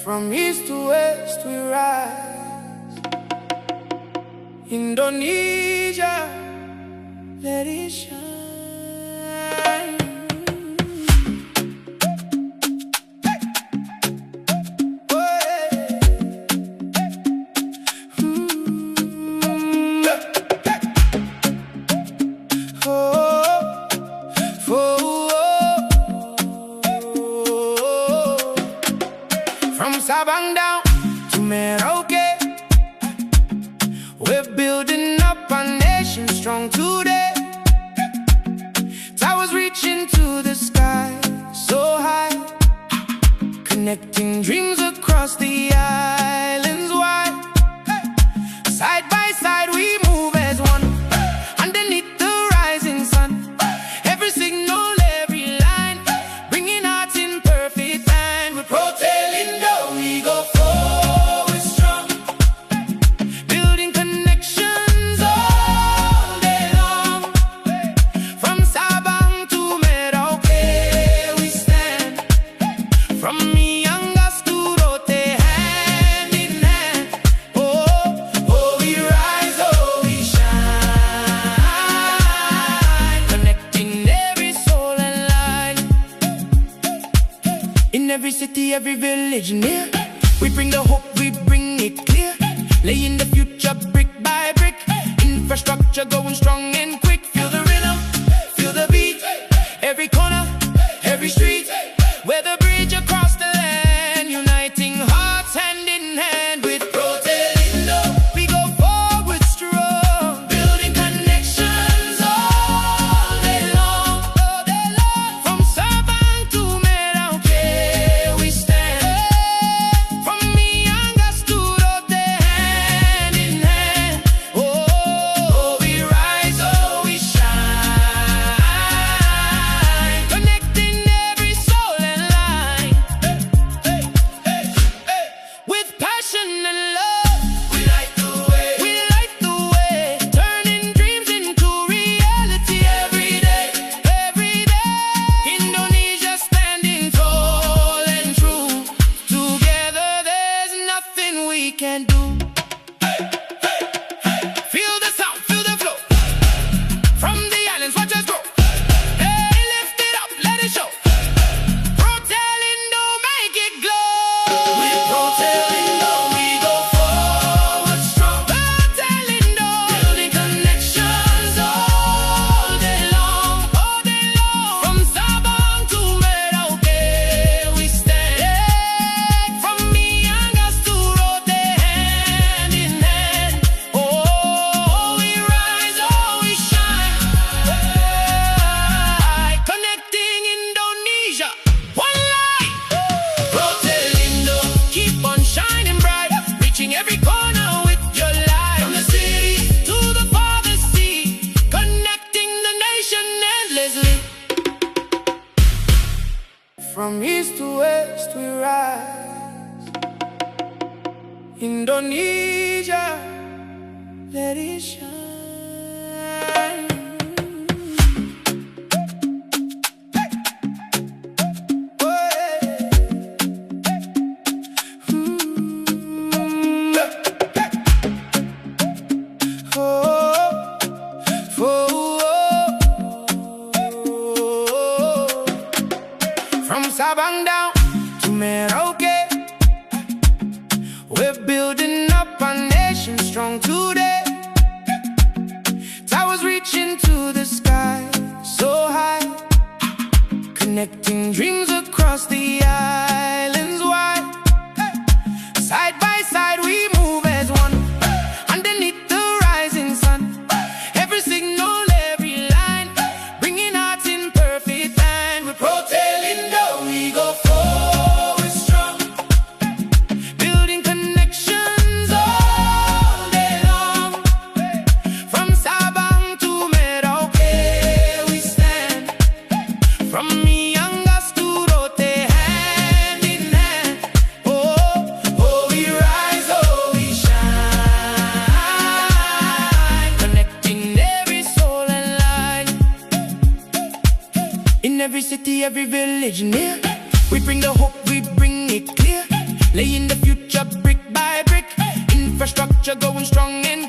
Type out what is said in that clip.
From east to west we rise. Indonesia, let it shine. From Sabang down to Merauke, we're building up our nation strong today. Towers reaching to the sky, so high, connecting dreams across the islands wide. Side by side we move as one, underneath the rising sun. Every signal, every line, bringing hearts in perfect line. We're Protelindo, we go forward strong, building connections all day long. From Sabang to Merauke we stand, from Miangas to Rote, hand in hand. Oh, oh, we rise, oh, we shine, connecting every soul and line. In every city, every village near, we bring the hope, we bring it clear. Laying the future brick by brick, infrastructure going strong and quick. Feel the rhythm, feel the beat, every corner, every street. We're the bridge across the land, uniting hearts hand in hand. With Protelindo, we go forward strong, building connections all day long, all day long. From Sabang to Merauke we stand, from Miangas to Rote, hand in hand. Oh, oh, we rise, oh, we shine, connecting every soul and line. With passion and love, we light the way, we light the way, turning dreams into reality every day, every day. Indonesia standing tall and true, together there's nothing we can do. Feel the sound, feel the flow, from the islands watch us grow. Hey, lift it up, let it show. Protelindo, make it glow. With Protelindo we go forward strong. Protelindo, building connections all day long, all day long. From Sabang to Merauke we stand, from Miangas to Rote, hand in hand. Oh, we rise, oh, we shine, connecting Indonesia, one light. Protelindo, keep on shining bright, reaching every corner with your light. From the city to the farthest sea, connecting the nation endlessly. From east to west we rise. Indonesia, let it shine. From Sabang down to Merauke, we're building up our nation strong today. Towers reaching to the sky, so high, connecting dreams across the islands wide. Side by side we move as one, underneath the rising sun. Every signal, every line, bringing hearts in perfect line. We're Protelindo, we go forward strong, building connections all day long. From Sabang to Merauke we stand, from Miangas to Rote, hand in hand. Oh, oh, we rise, oh, we shine, connecting every soul and line. In every city, every village near, we bring the hope, we bring it clear. laying the future brick by brick. Infrastructure going strong and